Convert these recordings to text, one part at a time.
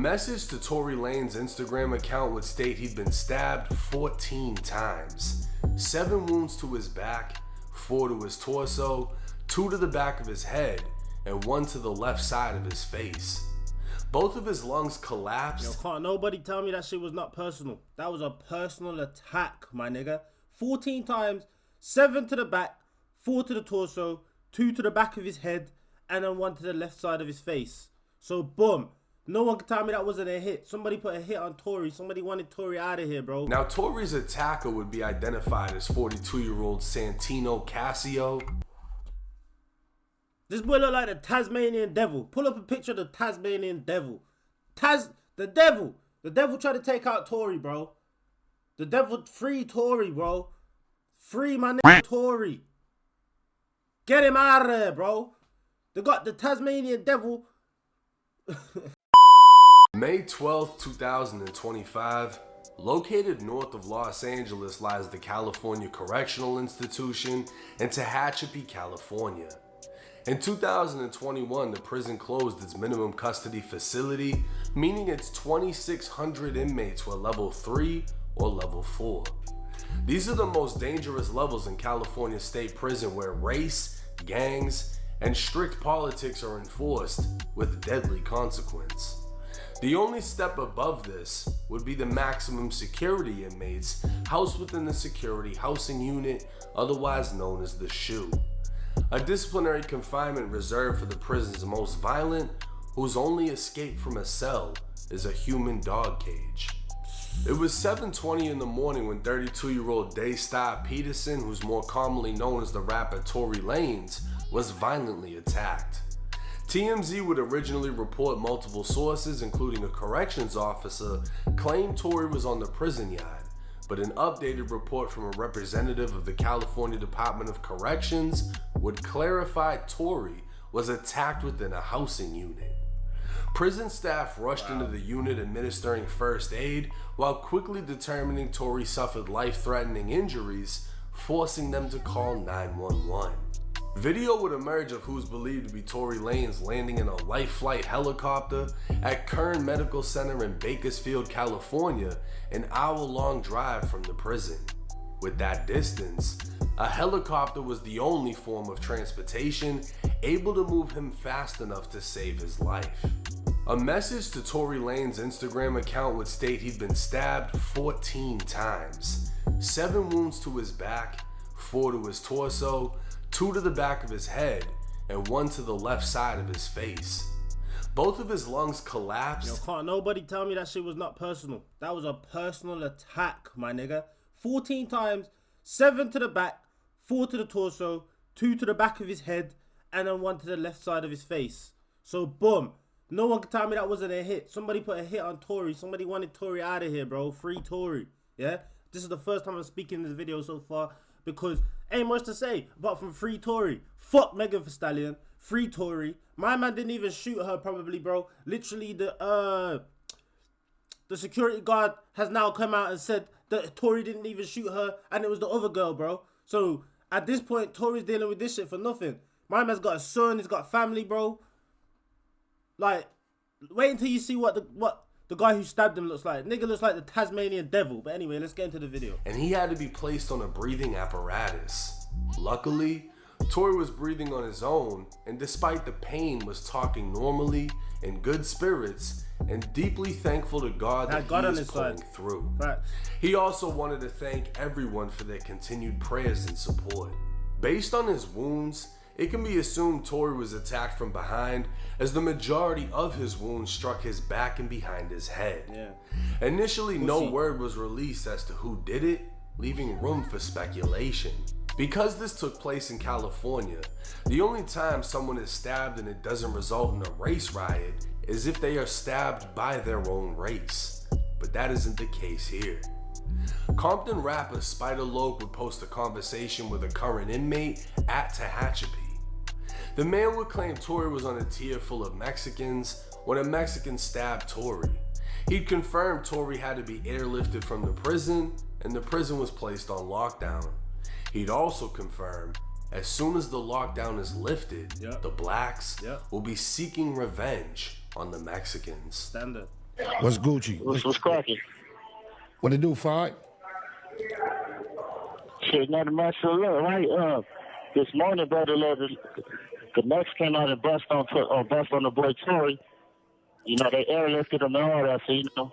message to Tory Lanez Instagram account would state he'd been stabbed 14 times. 7 wounds to his back, 4 to his torso, 2 to the back of his head, and 1 to the left side of his face. Both of his lungs collapsed. Yo, can't nobody tell me that shit was not personal. That was a personal attack, my nigga. 14 times, 7 to the back, 4 to the torso, 2 to the back of his head, and then 1 to the left side of his face. So, boom. No one can tell me that wasn't a hit. Somebody put a hit on Tory. Somebody wanted Tory out of here, bro. Now, Tory's attacker would be identified as 42-year-old Santino Casio. This boy look like the Tasmanian devil. Pull up a picture of the Tasmanian devil. The devil. The devil tried to take out Tory, bro. The devil, free Tory, bro. Free my nigga Tory. Get him out of there, bro. They got the Tasmanian devil. May 12, 2025, located north of Los Angeles lies the California Correctional Institution in Tehachapi, California. In 2021, the prison closed its minimum custody facility, meaning its 2,600 inmates were level 3 or level 4. These are the most dangerous levels in California State Prison, where race, gangs, and strict politics are enforced with deadly consequence. The only step above this would be the maximum security inmates housed within the security housing unit, otherwise known as the SHU. A disciplinary confinement reserved for the prison's most violent, whose only escape from a cell is a human dog cage. It was 7:20 in the morning when 32-year-old Daystar Peterson, who's more commonly known as the rapper Tory Lanez, was violently attacked. TMZ would originally report multiple sources, including a corrections officer, claimed Tory was on the prison yard, but an updated report from a representative of the California Department of Corrections would clarify Tory was attacked within a housing unit. Prison staff rushed into the unit administering first aid while quickly determining Tory suffered life-threatening injuries, forcing them to call 911. Video would emerge of who's believed to be Tory Lanez landing in a life flight helicopter at Kern Medical Center in Bakersfield, California, an hour-long drive from the prison. With that distance, a helicopter was the only form of transportation able to move him fast enough to save his life. A message to Tory Lanez Instagram account would state he'd been stabbed 14 times. 7 wounds to his back, 4 to his torso, 2 to the back of his head, and 1 to the left side of his face. Both of his lungs collapsed. Yo, can't nobody tell me that shit was not personal. That was a personal attack, my nigga. 14 times, 7 to the back, 4 to the torso, 2 to the back of his head, and then 1 to the left side of his face. So, boom. No one can tell me that wasn't a hit. Somebody put a hit on Tory. Somebody wanted Tory out of here, bro. Free Tory. Yeah? This is the first time I'm speaking in this video so far, because ain't much to say apart from free Tory. Fuck Megan Thee Stallion. Free Tory. My man didn't even shoot her, probably, bro. Literally, the security guard has now come out and said that Tory didn't even shoot her, and it was the other girl, bro. So at this point, Tory's dealing with this shit for nothing. My man's got a son. He's got family, bro. Like, wait until you see what the guy who stabbed him looks like. Nigga looks like the Tasmanian devil. But anyway, let's get into the video. And he had to be placed on a breathing apparatus. Luckily, Tory was breathing on his own, and despite the pain was talking normally, in good spirits, and deeply thankful to God that he is pulling through. Right. He also wanted to thank everyone for their continued prayers and support. Based on his wounds, it can be assumed Tory was attacked from behind, as the majority of his wounds struck his back and behind his head. Yeah. Initially, no word was released as to who did it, leaving room for speculation. Because this took place in California, the only time someone is stabbed and it doesn't result in a race riot is if they are stabbed by their own race. But that isn't the case here. Compton rapper Spider Loc would post a conversation with a current inmate at Tehachapi. The man would claim Tory was on a tier full of Mexicans when a Mexican stabbed Tory. He'd confirmed Tory had to be airlifted from the prison, and the prison was placed on lockdown. He'd also confirmed as soon as the lockdown is lifted, the blacks will be seeking revenge on the Mexicans. Standard. What's Gucci? What's cracking? What it do, Five? Shit, nothing much to look, right? This morning, brother, the Mex came out and bust on the boy Tory. You know, they airlifted him and all that, so, you know,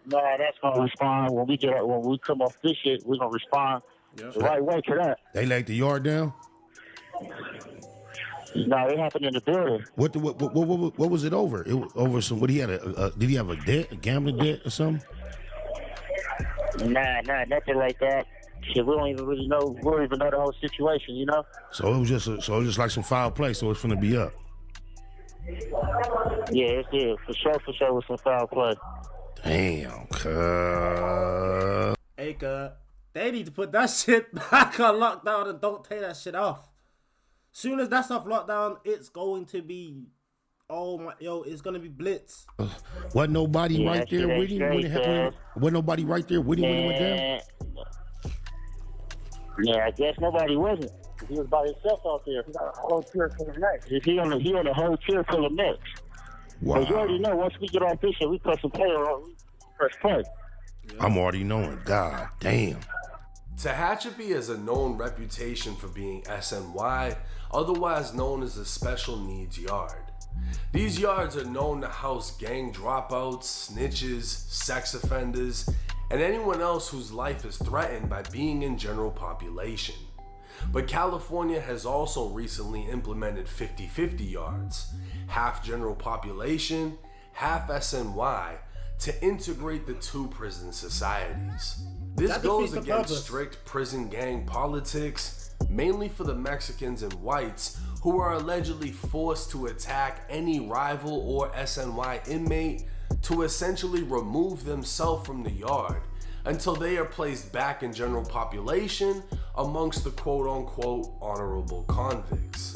that's gonna respond when we come off this shit, we're gonna respond the right way to that. They laid the yard down? No, it happened in the building. What was it over? It was over some. What he had did he have a debt, a gambling debt or something? Nah, nothing like that. Shit, we don't even really know. We don't even know the whole situation, you know. So it was just like some foul play. So it's finna be up. Yeah, it's for sure with some foul play. Damn, Hey, they need to put that shit back on lockdown and don't take that shit off. Soon as that's off lockdown, it's going to be, it's gonna be blitz. Wasn't nobody right there with him when it happened? Wasn't nobody right there with him when it went down? Yeah, I guess nobody wasn't. He was by himself out there. He got a whole tier full of necks. He on a whole tier full of necks. Wow. But you already know, once we get off this shit, we press some play on. We press play. I'm already knowing. God damn. Tehachapi has a known reputation for being SNY, otherwise known as a special needs yard. These yards are known to house gang dropouts, snitches, sex offenders, and anyone else whose life is threatened by being in general population. But California has also recently implemented 50-50 yards, half general population, half SNY, to integrate the two prison societies. This goes against strict prison gang politics, mainly for the Mexicans and whites who are allegedly forced to attack any rival or SNY inmate to essentially remove themselves from the yard until they are placed back in general population amongst the quote-unquote honorable convicts.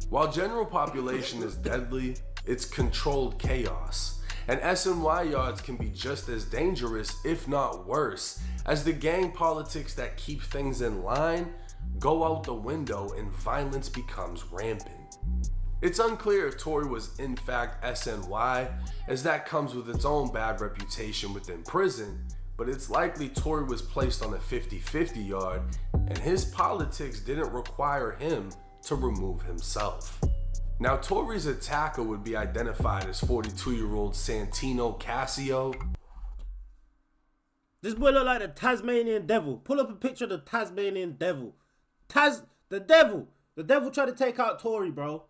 While general population is deadly, it's controlled chaos, and SNY yards can be just as dangerous, if not worse, as the gang politics that keep things in line go out the window and violence becomes rampant. It's unclear if Tory was in fact SNY, as that comes with its own bad reputation within prison, but it's likely Tory was placed on a 50-50 yard and his politics didn't require him to remove himself. Now, Tory's attacker would be identified as 42-year-old Santino Casio. This boy look like the Tasmanian devil. Pull up a picture of the Tasmanian devil. The devil. The devil tried to take out Tory, bro.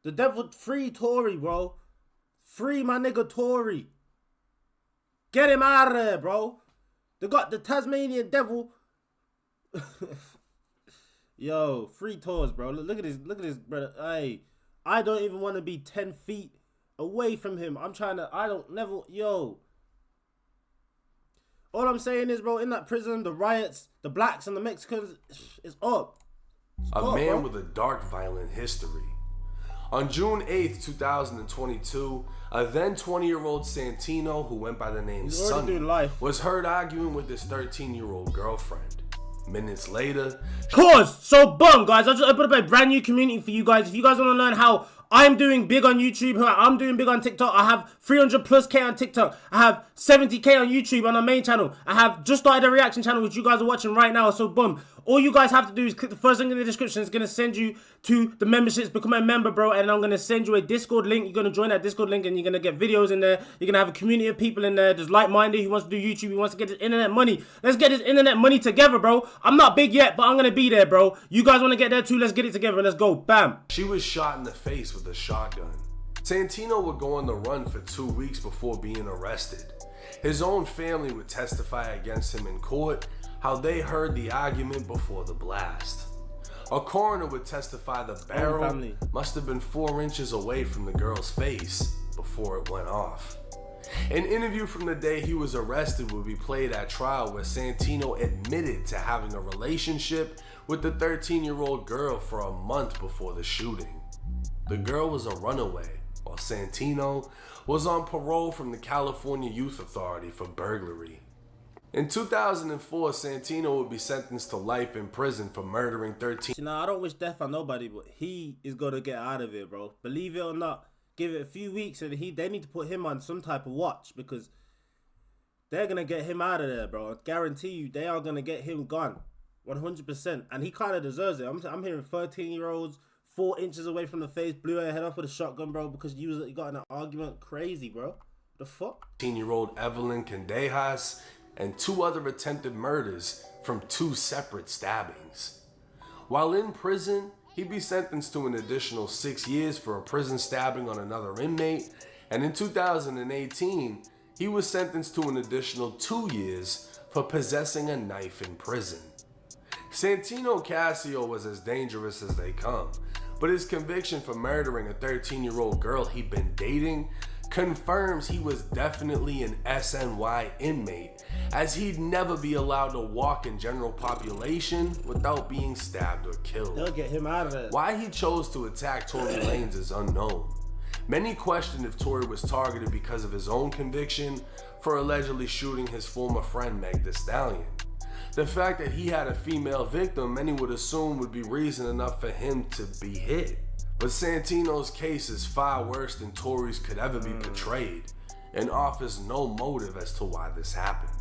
The devil, free Tory, bro. Free my nigga Tory. Get him out of there, bro. They got the Tasmanian devil. Yo, free Tours, bro. Look at this, brother. Hey, I don't even want to be 10 feet away from him. Yo. All I'm saying is, bro, in that prison, the riots, the blacks and the Mexicans, it's up. A man with a dark, violent history. On June 8th, 2022, a then 20-year-old Santino, who went by the name Sonny, was heard arguing with his 13-year-old girlfriend. Minutes later... So boom, guys, I just opened up a brand new community for you guys. If you guys want to learn how I'm doing big on YouTube, how I'm doing big on TikTok, I have 300+K on TikTok. I have 70K on YouTube on our main channel. I have just started a reaction channel, which you guys are watching right now. So boom, all you guys have to do is click the first link in the description. It's going to send you to the memberships. Become a member, bro. And I'm going to send you a Discord link. You're going to join that Discord link and you're going to get videos in there. You're going to have a community of people in there. There's like-minded who wants to do YouTube. Who wants to get this internet money. Let's get this internet money together, bro. I'm not big yet, but I'm going to be there, bro. You guys want to get there too? Let's get it together. Let's go. Bam. She was shot in the face with a shotgun. Santino would go on the run for 2 weeks before being arrested. His own family would testify against him in court, how they heard the argument before the blast. A coroner would testify the barrel must have been 4 inches away from the girl's face before it went off. An interview from the day he was arrested would be played at trial where Santino admitted to having a relationship with the 13-year-old girl for a month before the shooting. The girl was a runaway, while Santino was on parole from the California Youth Authority for burglary. In 2004, Santino would be sentenced to life in prison for murdering 13. Now, I don't wish death on nobody, but he is going to get out of it, bro. Believe it or not, give it a few weeks, and they need to put him on some type of watch because they're gonna get him out of there, bro. I guarantee you, they are gonna get him gone, 100%. And he kind of deserves it. I'm hearing 13-year-olds 4 inches away from the face blew her head off with a shotgun, bro, because you got in an argument. Crazy, bro. The fuck? 18-year-old Evelyn Candejas and 2 other attempted murders from 2 separate stabbings. While in prison, he'd be sentenced to an additional 6 years for a prison stabbing on another inmate, and in 2018, he was sentenced to an additional 2 years for possessing a knife in prison. Santino Casio was as dangerous as they come, but his conviction for murdering a 13-year-old girl he'd been dating confirms he was definitely an SNY inmate, as he'd never be allowed to walk in general population without being stabbed or killed. They'll get him out of there. Why he chose to attack Tory Lanez is unknown. Many question if Tory was targeted because of his own conviction for allegedly shooting his former friend Meg Thee Stallion. The fact that he had a female victim, many would assume would be reason enough for him to be hit. But Santino's case is far worse than Tory's could ever be portrayed, and offers no motive as to why this happened.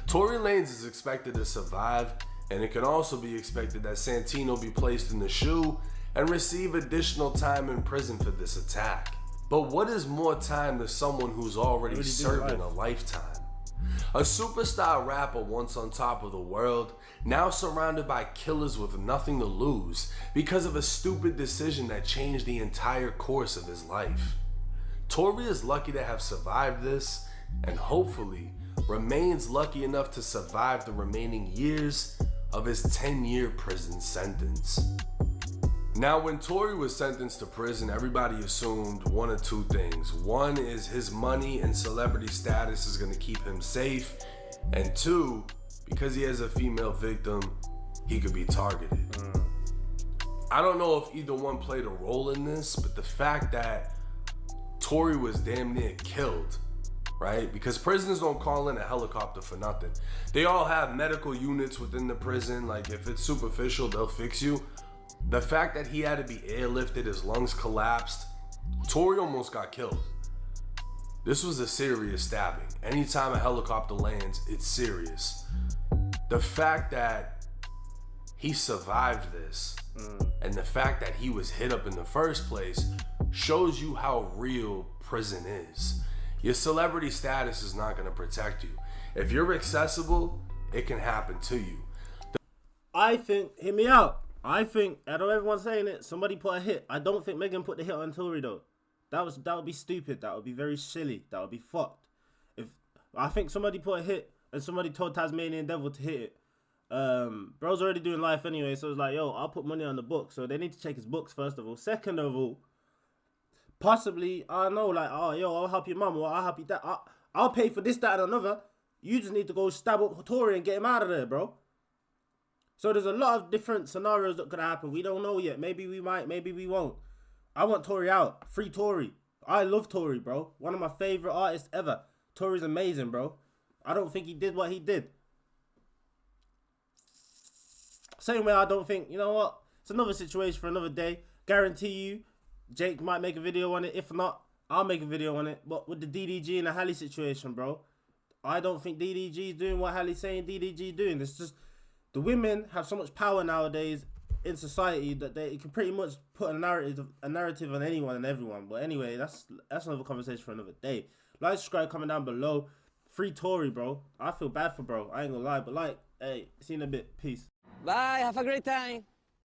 Tory Lanez is expected to survive, and it can also be expected that Santino be placed in the shoe and receive additional time in prison for this attack. But what is more time to someone who's already serving a lifetime? A superstar rapper once on top of the world, now surrounded by killers with nothing to lose because of a stupid decision that changed the entire course of his life. Tory is lucky to have survived this, and hopefully remains lucky enough to survive the remaining years of his 10-year prison sentence. Now, when Tory was sentenced to prison, everybody assumed one of 2 things. One is his money and celebrity status is gonna keep him safe. And 2, because he has a female victim, he could be targeted. I don't know if either one played a role in this, but the fact that Tory was damn near killed, right? Because prisons don't call in a helicopter for nothing. They all have medical units within the prison. Like, if it's superficial, they'll fix you. The fact that he had to be airlifted, his lungs collapsed, Tory almost got killed. This was a serious stabbing. Anytime a helicopter lands, it's serious. The fact that he survived this, and the fact that he was hit up in the first place, shows you how real prison is. Your celebrity status is not going to protect you. If you're accessible, it can happen to you. I think, hear me out. I think, I know everyone's saying it, somebody put a hit. I don't think Megan put the hit on Tory though. That would be stupid. That would be very silly. That would be fucked. I think somebody put a hit and somebody told Tasmanian Devil to hit it. Bro's already doing life anyway, so it's like, yo, I'll put money on the book. So they need to check his books first of all. Second of all, possibly, I know, like, oh, yo, I'll help your mum or I'll help you dad. I'll pay for this, that, and another. You just need to go stab up Tory and get him out of there, bro. So there's a lot of different scenarios that could happen. We don't know yet. Maybe we might, maybe we won't. I want Tory out. Free Tory. I love Tory, bro. One of my favorite artists ever. Tory's amazing, bro. I don't think he did what he did. Same way I don't think, you know what? It's another situation for another day. Guarantee you, Jake might make a video on it. If not, I'll make a video on it. But with the DDG and the Halle situation, bro, I don't think DDG is doing what Halle's saying DDG is doing. It's just, the women have so much power nowadays in society that they can pretty much put a narrative on anyone and everyone. But anyway, that's another conversation for another day. Like, subscribe, comment down below. Free Tory, bro. I feel bad for bro. I ain't gonna lie. But like, hey, see you in a bit. Peace. Bye. Have a great time.